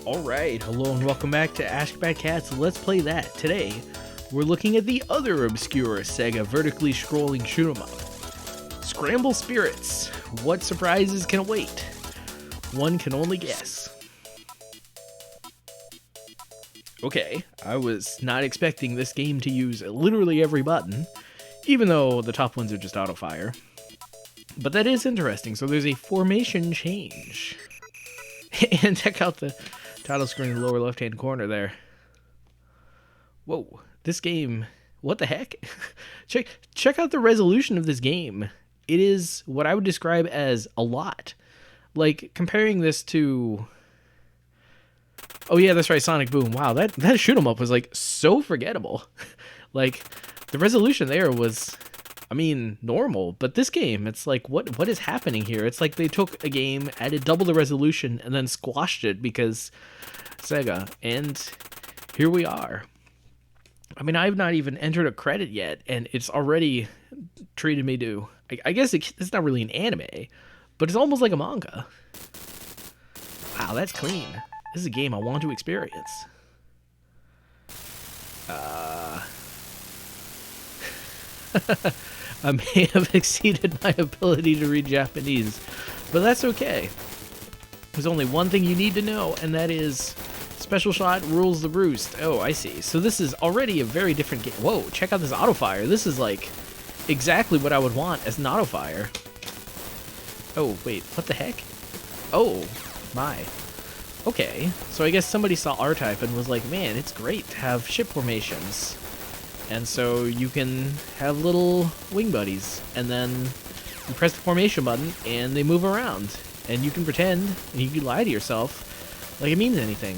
Alright, hello and welcome back to Ashgabat Cat's Let's Play That. Today, we're looking at the other obscure Sega vertically scrolling shoot 'em up. Scramble Spirits. What surprises can await? One can only guess. Okay, I was not expecting this game to use literally every button, even though the top ones are just auto-fire. But that is interesting, so there's a formation change. And check out the title screen in the lower left-hand corner there. Whoa, this game, what the heck? check out the resolution of this game. It is what I would describe as a lot. Like, comparing this to... Oh yeah, that's right, Sonic Boom. Wow, that shoot 'em up was, like, so forgettable. Like, the resolution there was... I mean, normal, but this game, it's like, what is happening here? It's like they took a game, added double the resolution, and then squashed it because Sega, and here we are. I mean, I've not even entered a credit yet, and it's already treated me to, I guess it's not really an anime, but it's almost like a manga. Wow, that's clean. This is a game I want to experience. I may have exceeded my ability to read Japanese, but that's okay. There's only one thing you need to know, and that is special shot rules the roost. Oh, I see. So this is already a very different game. Whoa, check out this auto-fire. This is like exactly what I would want as an auto-fire. Oh, wait, what the heck? Oh, my. Okay, so I guess somebody saw R-Type and was like, man, it's great to have ship formations. And so you can have little wing buddies, and then you press the formation button, and they move around. And you can pretend, and you can lie to yourself like it means anything.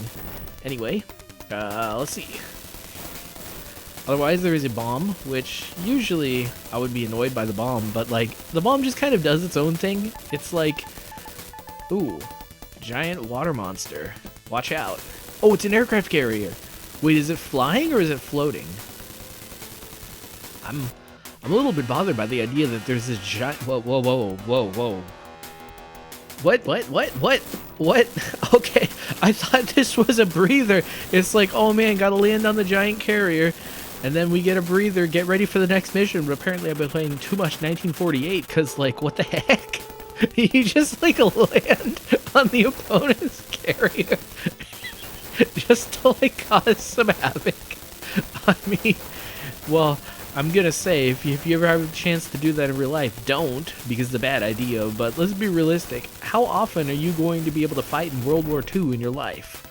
Anyway, let's see. Otherwise, there is a bomb, which usually I would be annoyed by the bomb, but like, the bomb just kind of does its own thing. It's like, ooh, giant water monster. Watch out. Oh, it's an aircraft carrier. Wait, is it flying or is it floating? I'm a little bit bothered by the idea that there's this giant... Whoa. What? Okay, I thought this was a breather. It's like, oh man, gotta land on the giant carrier. And then we get a breather, get ready for the next mission. But apparently I've been playing too much 1948, because, like, what the heck? You just, like, land on the opponent's carrier. Just to, like, cause some havoc. I mean, well... I'm gonna say, if you ever have a chance to do that in real life, don't, because it's a bad idea, but let's be realistic. How often are you going to be able to fight in World War II in your life?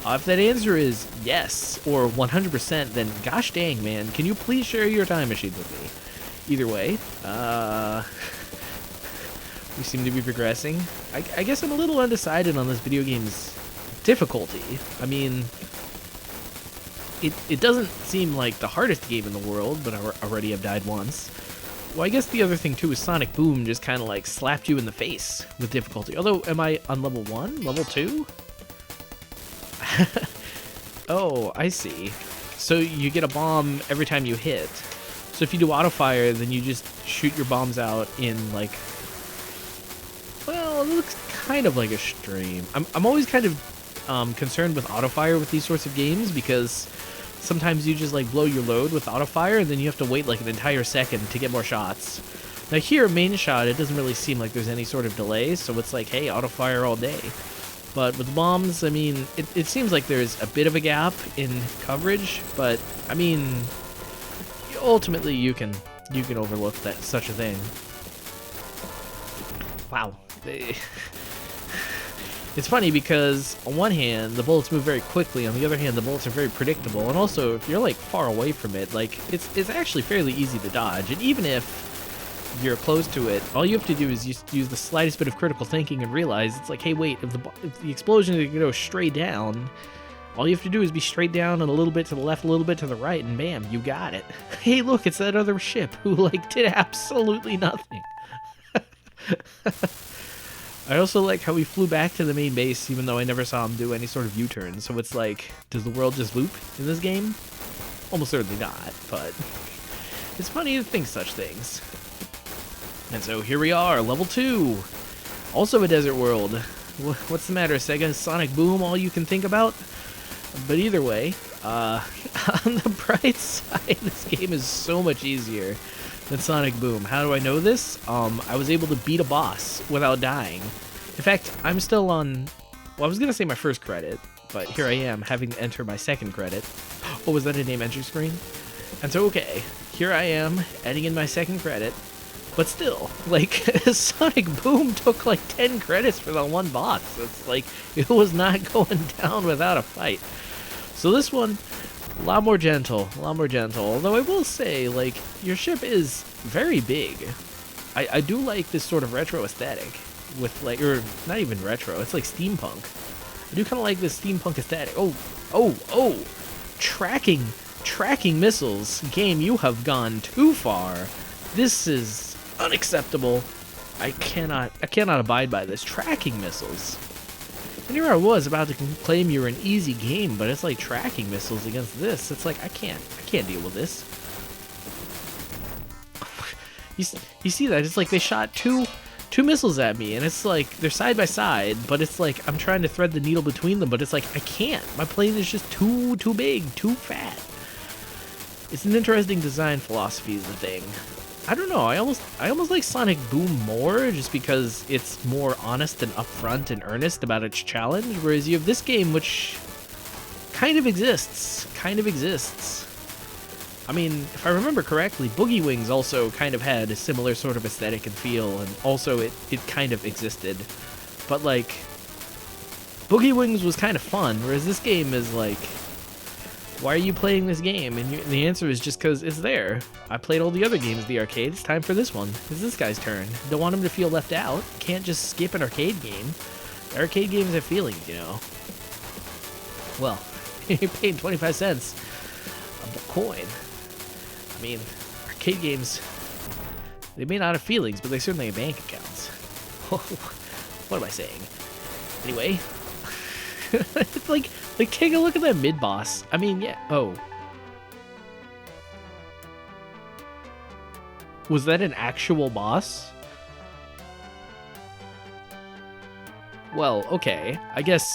If that answer is yes, or 100%, then gosh dang, man, can you please share your time machine with me? Either way, we seem to be progressing. I guess I'm a little undecided on this video game's difficulty. I mean... It doesn't seem like the hardest game in the world, but I already have died once. Well, I guess the other thing too is Sonic Boom just kind of like slapped you in the face with difficulty. Although, am I on level 1? Level 2? Oh, I see. So you get a bomb every time you hit. So if you do auto-fire, then you just shoot your bombs out in like... Well, it looks kind of like a stream. I'm always kind of concerned with auto-fire with these sorts of games because... Sometimes you just like blow your load with auto-fire and then you have to wait like an entire second to get more shots. Now here, main shot, it doesn't really seem like there's any sort of delay, so it's like, hey, auto-fire all day. But with bombs, I mean, it seems like there's a bit of a gap in coverage, but I mean, ultimately you can overlook that such a thing. Wow. It's funny because, on one hand, the bullets move very quickly, on the other hand, the bullets are very predictable, and also, if you're, like, far away from it, like, it's actually fairly easy to dodge, and even if you're close to it, all you have to do is just use the slightest bit of critical thinking and realize, it's like, hey, wait, if the explosion is going to go straight down, all you have to do is be straight down and a little bit to the left, a little bit to the right, and bam, you got it. Hey, look, it's that other ship who, like, did absolutely nothing. I also like how we flew back to the main base even though I never saw him do any sort of U-turn, so it's like, does the world just loop in this game? Almost certainly not, but it's funny to think such things. And so here we are, level 2! Also a desert world. What's the matter, Sega? Sonic Boom all you can think about? But either way, on the bright side, this game is so much easier than Sonic Boom. How do I know this? I was able to beat a boss without dying. In fact, I'm still on... Well, I was going to say my first credit, but here I am having to enter my second credit. Oh, was that a name entry screen? And so, okay, here I am, adding in my second credit. But still, like, Sonic Boom took like 10 credits for the one boss. It's like, it was not going down without a fight. So this one, a lot more gentle, Although I will say, like, your ship is very big. I do like this sort of retro aesthetic with, like, or not even retro, it's like steampunk. I do kind of like this steampunk aesthetic. Oh, tracking missiles. Game, you have gone too far. This is unacceptable. I cannot abide by this. Tracking missiles. And here I was about to claim you're an easy game, but it's like tracking missiles against this. It's like I can't deal with this. You see that? It's like they shot two missiles at me, and it's like they're side by side, but it's like I'm trying to thread the needle between them, but it's like I can't. My plane is just too big, too fat. It's an interesting design philosophy is the thing. I don't know, I almost like Sonic Boom more, just because it's more honest and upfront and earnest about its challenge, whereas you have this game which kind of exists. I mean, if I remember correctly, Boogie Wings also kind of had a similar sort of aesthetic and feel, and also it kind of existed. But like, Boogie Wings was kind of fun, whereas this game is like, why are you playing this game? And the answer is just because it's there. I played all the other games at the arcade. It's time for this one. It's this guy's turn. Don't want him to feel left out. Can't just skip an arcade game. Arcade games have feelings, you know. Well, you're paying 25 cents a coin. I mean, arcade games, they may not have feelings, but they certainly have bank accounts. What am I saying? Anyway, it's like take a look at that mid-boss. I mean, yeah. Oh. Was that an actual boss? Well, okay. I guess,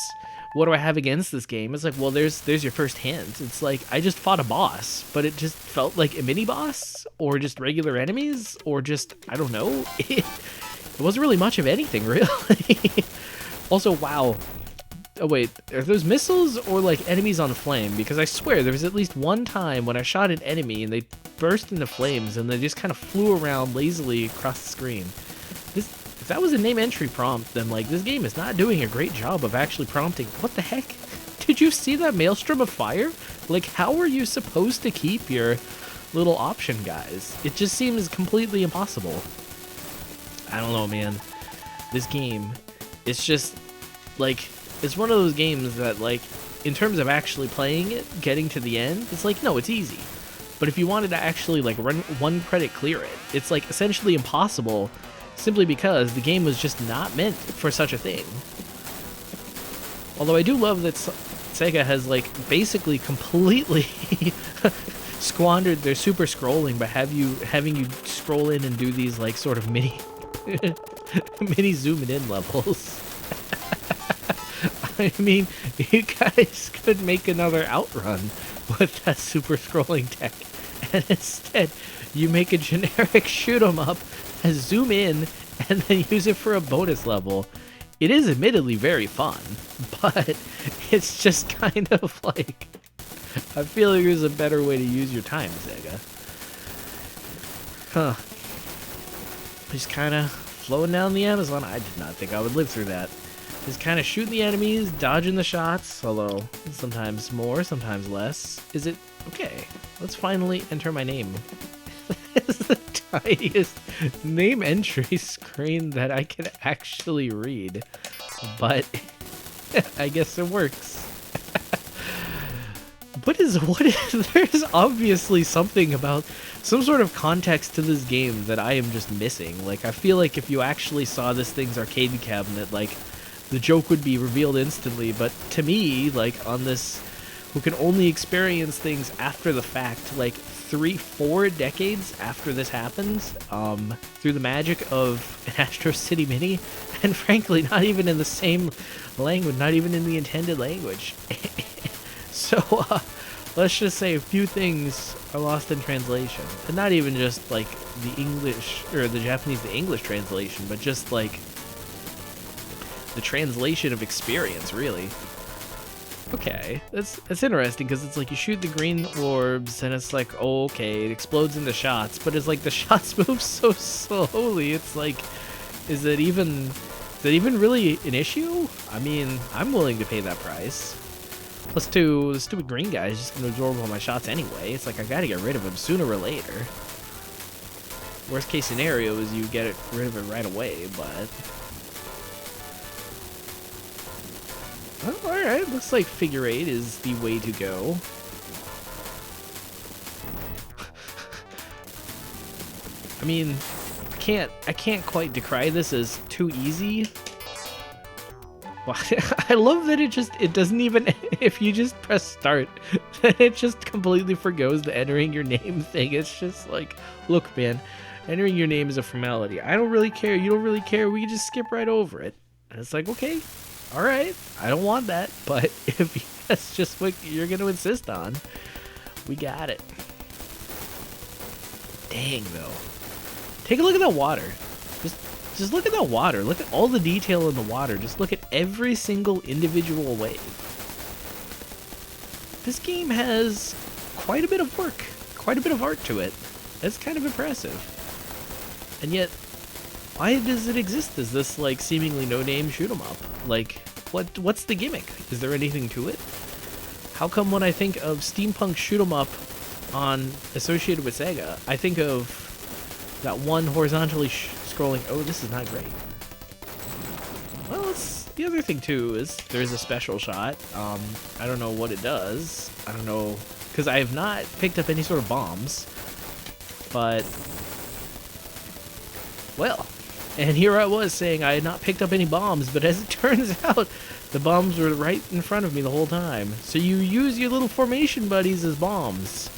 what do I have against this game? It's like, well, there's your first hint. It's like, I just fought a boss, but it just felt like a mini-boss? Or just regular enemies? Or just, I don't know. It wasn't really much of anything, really. Also, wow. Oh wait, are those missiles or like enemies on flame? Because I swear there was at least one time when I shot an enemy and they burst into flames and they just kind of flew around lazily across the screen. If that was a name entry prompt, then like this game is not doing a great job of actually prompting. What the heck? Did you see that maelstrom of fire? Like, how are you supposed to keep your little option guys? It just seems completely impossible. I don't know, man. This game, it's just like, it's one of those games that, like, in terms of actually playing it, getting to the end, it's like, no, it's easy. But if you wanted to actually, like, run one credit clear it, it's, like, essentially impossible simply because the game was just not meant for such a thing. Although I do love that Sega has, like, basically completely squandered their super scrolling by having you scroll in and do these, like, sort of mini zooming in levels. I mean, you guys could make another Outrun with that super scrolling tech, and instead you make a generic shoot 'em up, zoom in, and then use it for a bonus level. It is admittedly very fun, but it's just kind of like, I feel like there's a better way to use your time, Sega. Huh. Just kind of flowing down the Amazon. I did not think I would live through that. Just kind of shooting the enemies, dodging the shots, although sometimes more, sometimes less. Is it? Okay, let's finally enter my name. It's the tiniest name entry screen that I can actually read, but I guess it works. What is, there's obviously something about, some sort of context to this game that I am just missing. Like, I feel like if you actually saw this thing's arcade cabinet, like, the joke would be revealed instantly, but to me, like, on this, who can only experience things after the fact, like, 4 decades after this happens, through the magic of an Astro City Mini, and frankly, not even in the same language, not even in the intended language. So, let's just say a few things are lost in translation. And not even just, like, the English, or the Japanese to English translation, but just, like, the translation of experience, really. Okay, that's interesting, because it's like you shoot the green orbs, and it's like, oh, okay, it explodes into shots, but it's like the shots move so slowly, it's like, is that even really an issue? I mean, I'm willing to pay that price. Plus, two, the stupid green guy is just going to absorb all my shots anyway. It's like, I gotta get rid of him sooner or later. Worst case scenario is you get rid of it right away, but... Oh, alright, looks like figure 8 is the way to go. I mean, I can't quite decry this as too easy. I love that it doesn't even, if you just press start, it just completely forgoes the entering your name thing. It's just like, look, man, entering your name is a formality. I don't really care. You don't really care. We can just skip right over it. And it's like, okay, all right. I don't want that, but if that's just what you're going to insist on, we got it. Dang, though. Take a look at that water. Just look at that water. Look at all the detail in the water. Just look at every single individual wave. This game has quite a bit of work, quite a bit of art to it. That's kind of impressive. And yet, why does it exist as this, like, seemingly no-name shoot-'em-up? Like, what's the gimmick? Is there anything to it? How come when I think of steampunk shoot-'em-up associated with Sega, I think of that one horizontally scrolling... Oh, this is not great. Well, the other thing, too, is there's a special shot. I don't know what it does. I don't know... Because I have not picked up any sort of bombs. But... Well... And here I was saying I had not picked up any bombs, but as it turns out, the bombs were right in front of me the whole time. So you use your little formation buddies as bombs.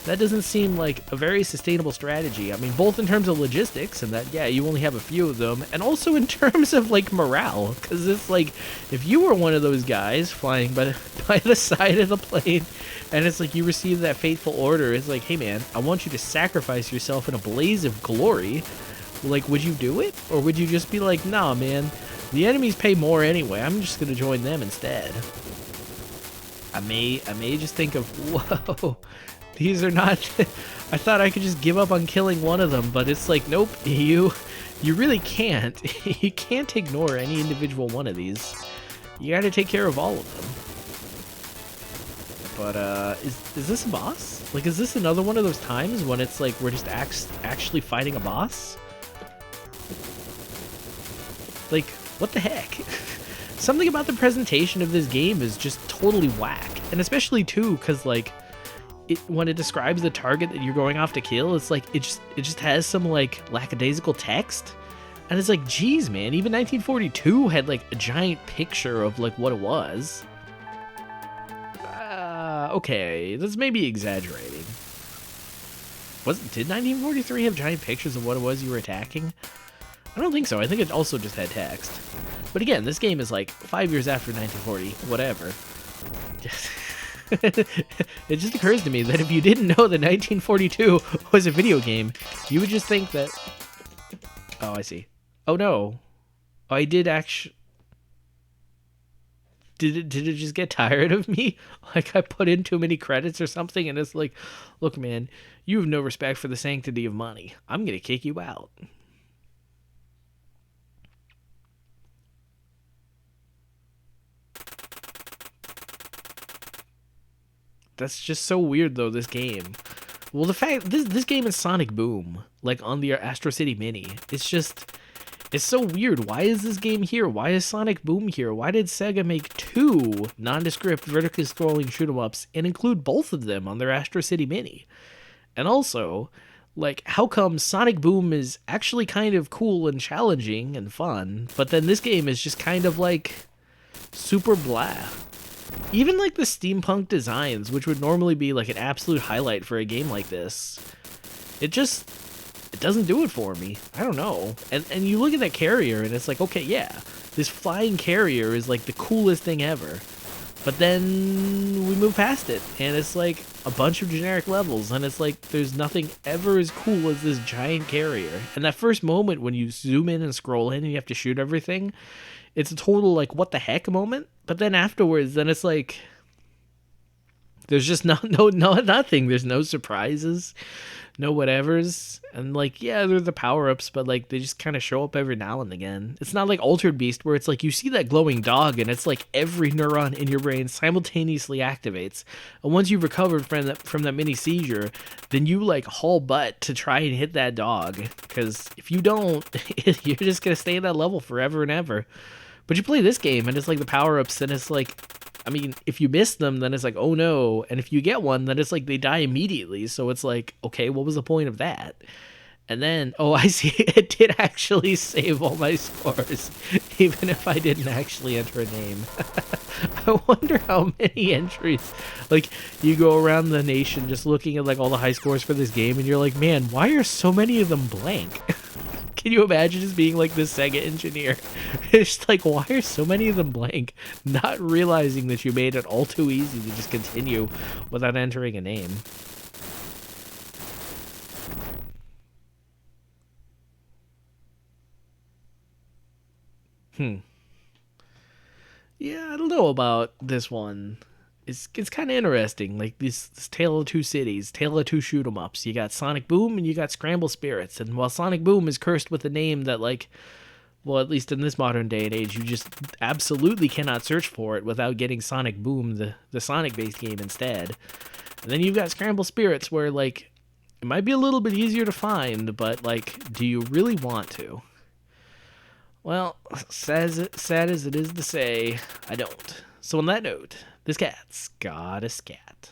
That doesn't seem like a very sustainable strategy. I mean, both in terms of logistics, and that, yeah, you only have a few of them, and also in terms of, like, morale. Because it's like, if you were one of those guys flying by the side of the plane, and it's like you receive that fateful order, it's like, hey, man, I want you to sacrifice yourself in a blaze of glory. Like, would you do it? Or would you just be like, nah, man, the enemies pay more anyway. I'm just going to join them instead. I may just think of, whoa, these are not... I thought I could just give up on killing one of them, but it's like, nope, you really can't. You can't ignore any individual one of these. You got to take care of all of them. But, is this a boss? Like, is this another one of those times when it's like we're just actually fighting a boss? Like, what the heck? Something about the presentation of this game is just totally whack. And especially, too, because, like, when it describes the target that you're going off to kill, it's like, it just has some, like, lackadaisical text. And it's like, geez, man, even 1942 had, like, a giant picture of, like, what it was. Okay, that's maybe exaggerating. Did 1943 have giant pictures of what it was you were attacking? I don't think so. I think it also just had text. But again, this game is like 5 years after 1940, whatever. It just occurs to me that if you didn't know that 1942 was a video game, you would just think that... Oh, I see. Oh, no. Oh, I did actually... Did it just get tired of me? Like I put in too many credits or something, and it's like, look, man, you have no respect for the sanctity of money. I'm gonna kick you out. That's just so weird, though, this game. Well, the fact this game is Sonic Boom, like on the Astro City Mini. It's so weird. Why is this game here? Why is Sonic Boom here? Why did Sega make 2 nondescript vertically scrolling shoot-'em-ups and include both of them on their Astro City Mini? And also, like, how come Sonic Boom is actually kind of cool and challenging and fun, but then this game is just kind of like super blah? even like the steampunk designs, which would normally be like an absolute highlight for a game like this, it doesn't do it for me. I don't know. And you look at that carrier and it's like, okay, yeah, this flying carrier is like the coolest thing ever. But then we move past it and it's like a bunch of generic levels and it's like there's nothing ever as cool as this giant carrier. And that first moment when you zoom in and scroll in and you have to shoot everything, it's a total like what the heck moment. But then afterwards, then it's like there's just nothing. There's no surprises, no whatevers. And like, yeah, they're the power-ups, but like they just kind of show up every now and again. It's not like Altered Beast where it's like you see that glowing dog and it's like every neuron in your brain simultaneously activates. And once you've recovered from that mini seizure, then you like haul butt to try and hit that dog, because if you don't, you're just gonna stay at that level forever and ever. But you play this game and it's like the power-ups and it's like, I mean, if you miss them, then it's like, oh no. And if you get one, then it's like they die immediately. So it's like, okay, what was the point of that? And then, oh, I see, it did actually save all my scores, even if I didn't actually enter a name. I wonder how many entries, like, you go around the nation just looking at, like, all the high scores for this game, and you're like, man, why are so many of them blank? Can you imagine just being like this Sega engineer? It's like, why are so many of them blank? Not realizing that you made it all too easy to just continue without entering a name. Yeah, I don't know about this one. It's kind of interesting. Like this Tale of Two Cities, Tale of Two shoot 'em ups. You got Sonic Boom and you got Scramble Spirits. And while Sonic Boom is cursed with a name that, like, well, at least in this modern day and age, you just absolutely cannot search for it without getting Sonic Boom, the Sonic-based game instead. And then you've got Scramble Spirits, where like it might be a little bit easier to find, but like, do you really want to? Well, sad as it is to say, I don't. So on that note, this cat's got a scat.